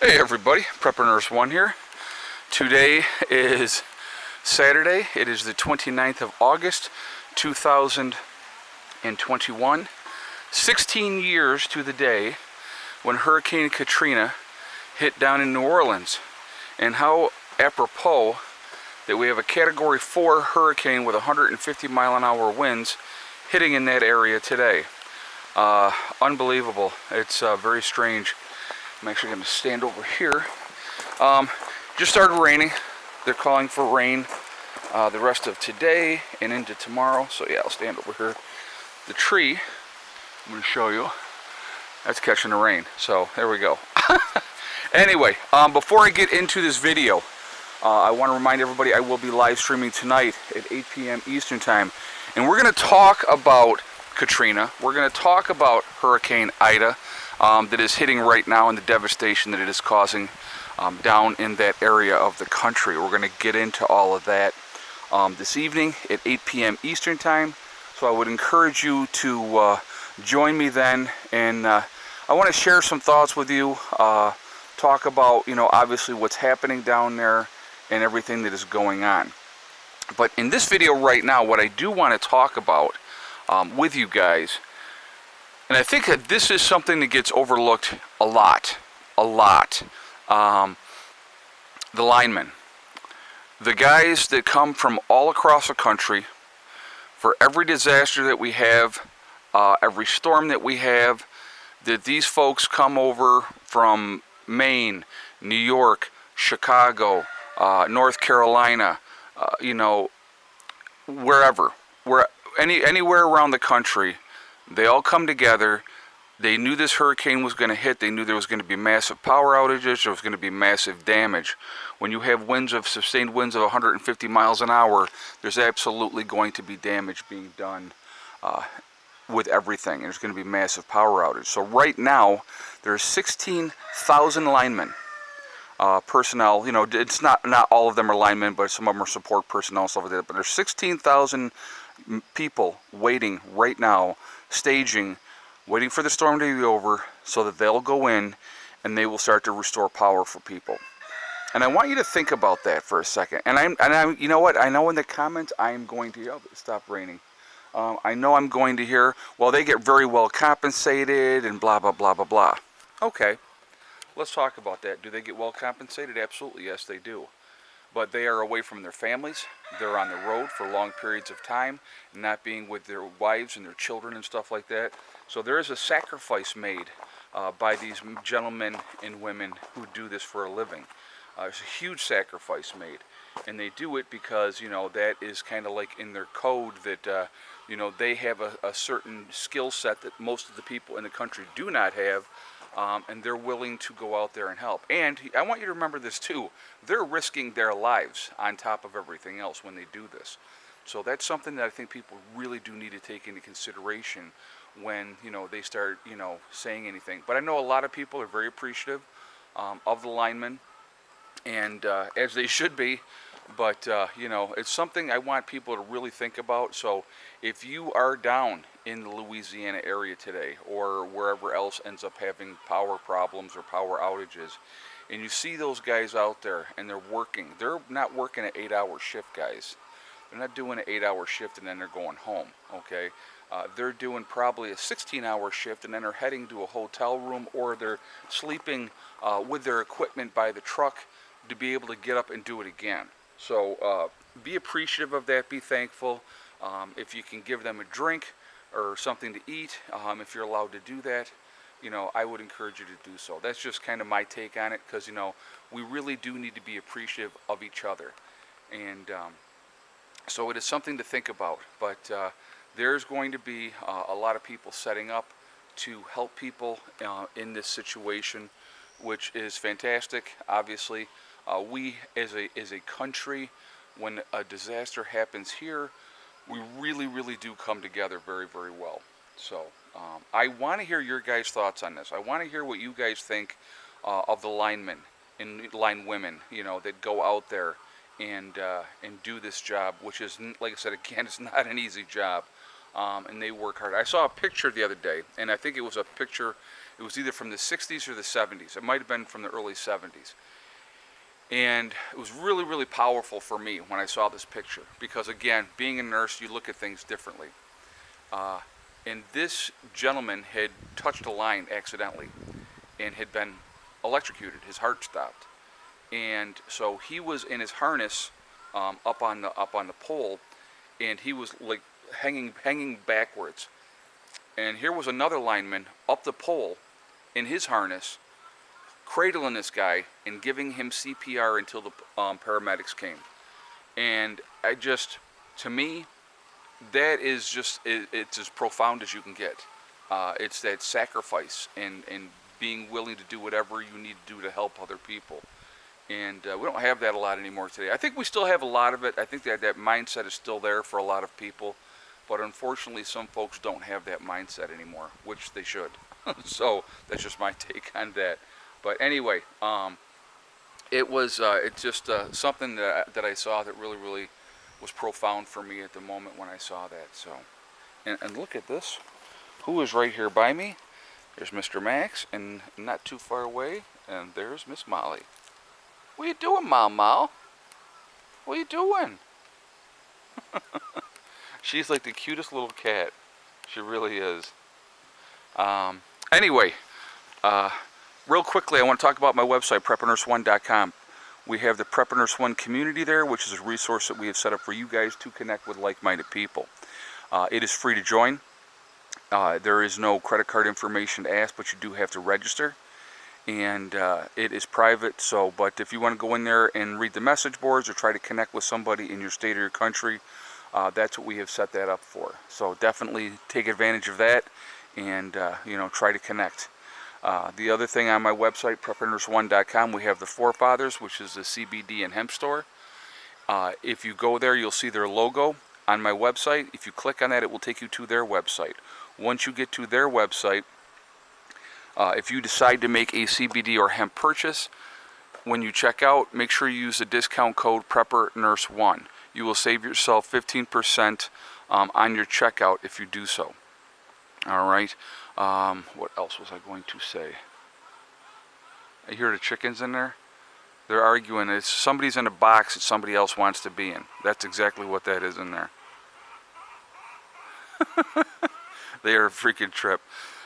Hey everybody, Prepper Nurse 1 here. Today is Saturday. It is the 29th of August, 2021. 16 years to the day when Hurricane Katrina hit down in New Orleans. And how apropos that we have a Category 4 hurricane with 150 mile an hour winds hitting in that area today. Unbelievable. It's very strange. I'm actually going to stand over here. Just started raining. They're calling for rain the rest of today and into tomorrow. So yeah, I'll stand over here. The tree, I'm going to show you, that's catching the rain. So there we go. Anyway, before I get into this video, I want to remind everybody I will be live streaming tonight at 8 p.m. Eastern Time. And we're going to talk about Katrina. We're going to talk about Hurricane Ida. That is hitting right now and the devastation that it is causing down in that area of the country. We're going to get into all of that this evening at 8 p.m. Eastern Time. So I would encourage you to join me then. And I want to share some thoughts with you, talk about, obviously what's happening down there and everything that is going on. But in this video right now, what I do want to talk about with you guys, and I think that this is something that gets overlooked a lot. The linemen. The guys that come from all across the country for every disaster that we have, every storm that we have, that these folks come over from Maine, New York, Chicago, North Carolina, wherever. Anywhere around the country. They all come together. They knew this hurricane was going to hit. They knew there was going to be massive power outages. There was going to be massive damage. When you have sustained winds of 150 miles an hour, there's absolutely going to be damage being done with everything. There's going to be massive power outage. So right now, there's 16,000 linemen, personnel. It's not all of them are linemen, but some of them are support personnel and stuff like that. But there's 16,000 people waiting right now, staging, waiting for the storm to be over so that they'll go in and they will start to restore power for people. And I want you to think about that for a second. And I'm you know what? I know in the comments I am going to stop raining. I know I'm going to hear, well, they get very well compensated and blah, blah, blah, blah, blah. Okay, let's talk about that. Do they get well compensated? Absolutely, yes, they do. But they are away from their families. They're on the road for long periods of time, not being with their wives and their children and stuff like that. So there is a sacrifice made by these gentlemen and women who do this for a living. There's a huge sacrifice made. And they do it because, that is kind of like in their code that, they have a certain skill set that most of the people in the country do not have. And they're willing to go out there and help. And I want you to remember this too. They're risking their lives on top of everything else when they do this. So that's something that I think people really do need to take into consideration when, they start, saying anything. But I know a lot of people are very appreciative of the linemen, and as they should be. But, it's something I want people to really think about. So if you are down in the Louisiana area today or wherever else ends up having power problems or power outages, and you see those guys out there and they're not working an 8-hour shift, guys. They're not doing an 8-hour shift and then they're going home, okay? They're doing probably a 16-hour shift and then they're heading to a hotel room, or they're sleeping with their equipment by the truck to be able to get up and do it again. So be appreciative of that, be thankful. If you can give them a drink or something to eat, if you're allowed to do that, I would encourage you to do so. That's just kind of my take on it, because, we really do need to be appreciative of each other. And so it is something to think about. But there's going to be a lot of people setting up to help people in this situation, which is fantastic. Obviously, we as a country, when a disaster happens here, we really do come together very, very well. So I want to hear your guys' thoughts on this. I want to hear what you guys think of the linemen and line women, that go out there and do this job, which is, like I said again, it's not an easy job. and they work hard. I saw a picture the other day, and I think it was a picture, it was either from the 60s or the 70s. It might have been from the early 70s. And it was really, really powerful for me when I saw this picture, because again, being a nurse, you look at things differently. And this gentleman had touched a line accidentally and had been electrocuted. His heart stopped. And so he was in his harness up on the pole, and he was like hanging backwards. And here was another lineman up the pole in his harness, cradling this guy and giving him CPR until the paramedics came. And to me, that is just, it's as profound as you can get. It's that sacrifice and being willing to do whatever you need to do to help other people. And we don't have that a lot anymore today. I think we still have a lot of it. I think that mindset is still there for a lot of people. But unfortunately, some folks don't have that mindset anymore, which they should. So that's just my take on that. But anyway, it's just something that I saw that really, really was profound for me at the moment when I saw that. So, and look at this. Who is right here by me? There's Mr. Max, and not too far away, and there's Miss Molly. What you doing, Mal? What you doing? She's like the cutest little cat. She really is. Anyway, real quickly, I want to talk about my website, preppernurse1.com. We have the Prepper Nurse 1 community there, which is a resource that we have set up for you guys to connect with like-minded people. It is free to join. There is no credit card information to ask, but you do have to register. And it is private, but if you want to go in there and read the message boards or try to connect with somebody in your state or your country, that's what we have set that up for. So definitely take advantage of that and try to connect. The other thing on my website, preppernurse1.com, we have the Forefathers, which is the CBD and hemp store. If you go there, you'll see their logo on my website. If you click on that, it will take you to their website. Once you get to their website, if you decide to make a CBD or hemp purchase, when you check out, make sure you use the discount code PrepperNurse1. You will save yourself 15% on your checkout if you do so. All right. What else was I going to say? I hear the chickens in there. They're arguing. It's somebody's in a box that somebody else wants to be in. That's exactly what that is in there. They are a freaking trip.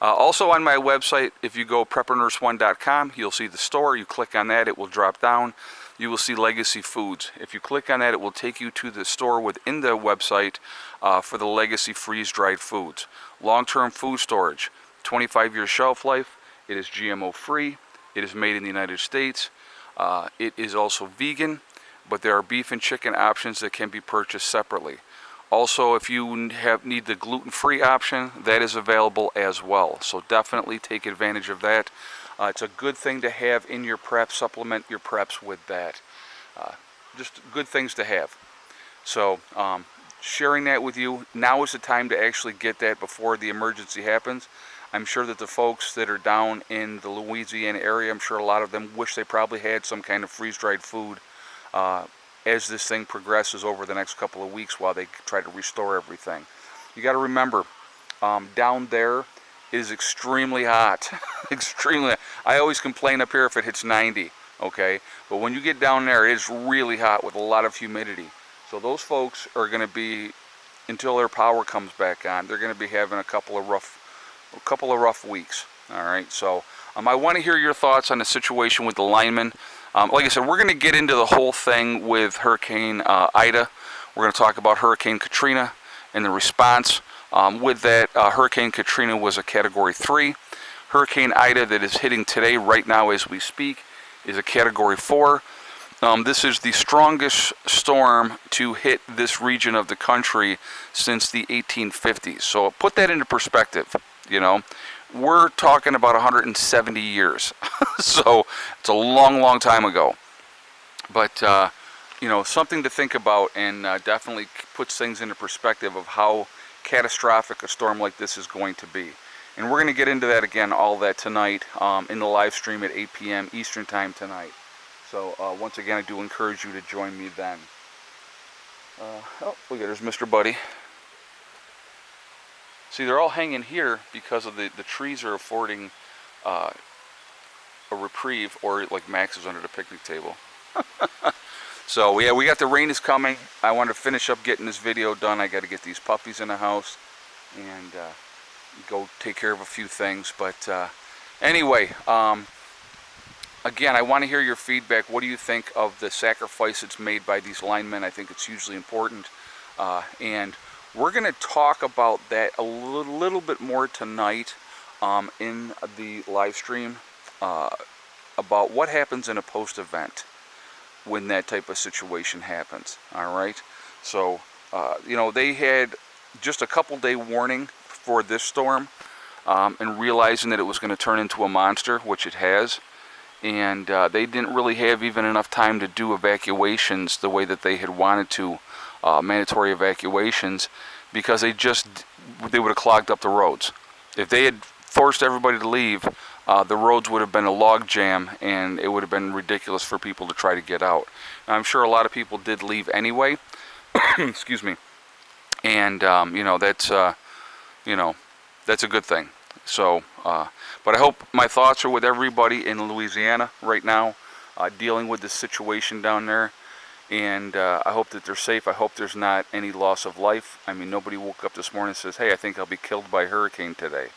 Also on my website, if you go preppernurse1.com, you'll see the store. You click on that, it will drop down. You will see Legacy Foods. If you click on that, it will take you to the store within the website for the Legacy freeze-dried foods. Long-term food storage, 25-year shelf life. It is GMO-free. It is made in the United States. It is also vegan, but there are beef and chicken options that can be purchased separately. Also, if you need the gluten-free option, that is available as well. So definitely take advantage of that. It's a good thing to have in your prep. Supplement your preps with that. Just good things to have. So sharing that with you. Now is the time to actually get that before the emergency happens. I'm sure that the folks that are down in the Louisiana area, I'm sure a lot of them wish they probably had some kind of freeze-dried food as this thing progresses over the next couple of weeks while they try to restore everything. You got to remember, down there it is extremely hot. Extremely. I always complain up here if it hits 90, okay? But when you get down there, it is really hot with a lot of humidity. So those folks are going to be, until their power comes back on, they're going to be having a couple of rough weeks. All right. So I want to hear your thoughts on the situation with the linemen. Like I said, we're going to get into the whole thing with Hurricane Ida. We're going to talk about Hurricane Katrina and the response. With that, Hurricane Katrina was a Category 3. Hurricane Ida, that is hitting today, right now as we speak, is a Category 4. This is the strongest storm to hit this region of the country since the 1850s. So put that into perspective, We're talking about 170 years. So it's a long, long time ago. But, something to think about, and definitely puts things into perspective of how catastrophic a storm like this is going to be. And we're going to get into that again, all that tonight in the live stream at 8 p.m. Eastern Time tonight. So once again, I do encourage you to join me then. Look at there's Mr. Buddy. See, they're all hanging here because of the trees are affording a reprieve, or like Max is under the picnic table. So yeah, we got the rain is coming. I want to finish up getting this video done. I got to get these puppies in the house and go take care of a few things. But anyway, again, I want to hear your feedback. What do you think of the sacrifice that's made by these linemen? I think it's hugely important. And we're going to talk about that a little bit more tonight in the live stream about what happens in a post-event when that type of situation happens. All right, so you know, they had just a couple-day warning for this storm, and realizing that it was going to turn into a monster, which it has, and they didn't really have even enough time to do evacuations the way that they had wanted to, mandatory evacuations, because they would have clogged up the roads. If they had forced everybody to leave, the roads would have been a log jam, and it would have been ridiculous for people to try to get out. And I'm sure a lot of people did leave anyway. Excuse me. And you know, that's a good thing. So, but I hope my thoughts are with everybody in Louisiana right now, dealing with this situation down there. And I hope that they're safe. I hope there's not any loss of life. I mean, nobody woke up this morning and says, hey, I think I'll be killed by a hurricane today.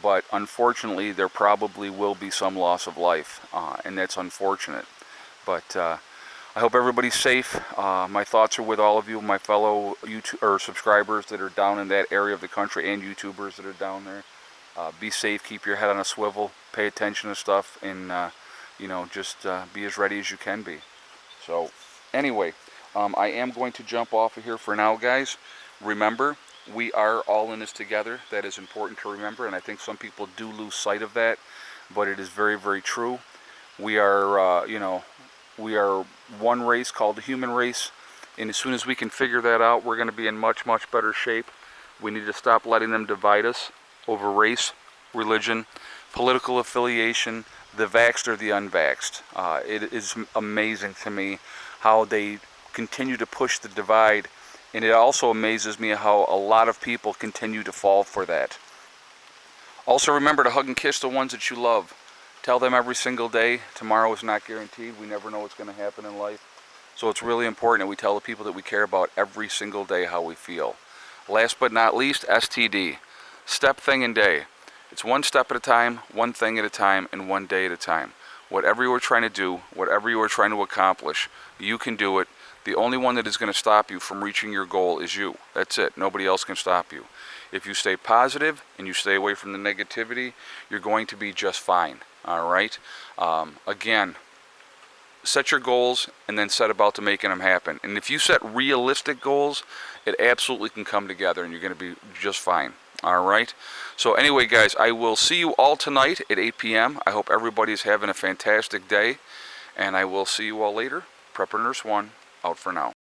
But unfortunately, there probably will be some loss of life, and that's unfortunate. But I hope everybody's safe. My thoughts are with all of you, my fellow subscribers that are down in that area of the country, and YouTubers that are down there. Be safe, keep your head on a swivel, pay attention to stuff, and you know, just be as ready as you can be. So anyway, I am going to jump off of here for now, guys. Remember, we are all in this together. That is important to remember, and I think some people do lose sight of that, but it is very, very true. We are, you know, we are one race called the human race, and as soon as we can figure that out, we're going to be in much, much better shape. We need to stop letting them divide us over race, religion, political affiliation, the vaxxed or the unvaxxed. It is amazing to me how they continue to push the divide. And it also amazes me how a lot of people continue to fall for that. Also remember to hug and kiss the ones that you love. Tell them every single day, tomorrow is not guaranteed. We never know what's going to happen in life. So it's really important that we tell the people that we care about every single day how we feel. Last but not least, STD. Step, thing, and day. It's one step at a time, one thing at a time, and one day at a time. Whatever you are trying to do, whatever you are trying to accomplish, you can do it. The only one that is going to stop you from reaching your goal is you. That's it. Nobody else can stop you. If you stay positive and you stay away from the negativity, you're going to be just fine. All right? Again, set your goals and then set about to making them happen. And if you set realistic goals, it absolutely can come together and you're going to be just fine. All right? So anyway, guys, I will see you all tonight at 8 p.m. I hope everybody's having a fantastic day. And I will see you all later. Prepper Nurse 1. Out for now.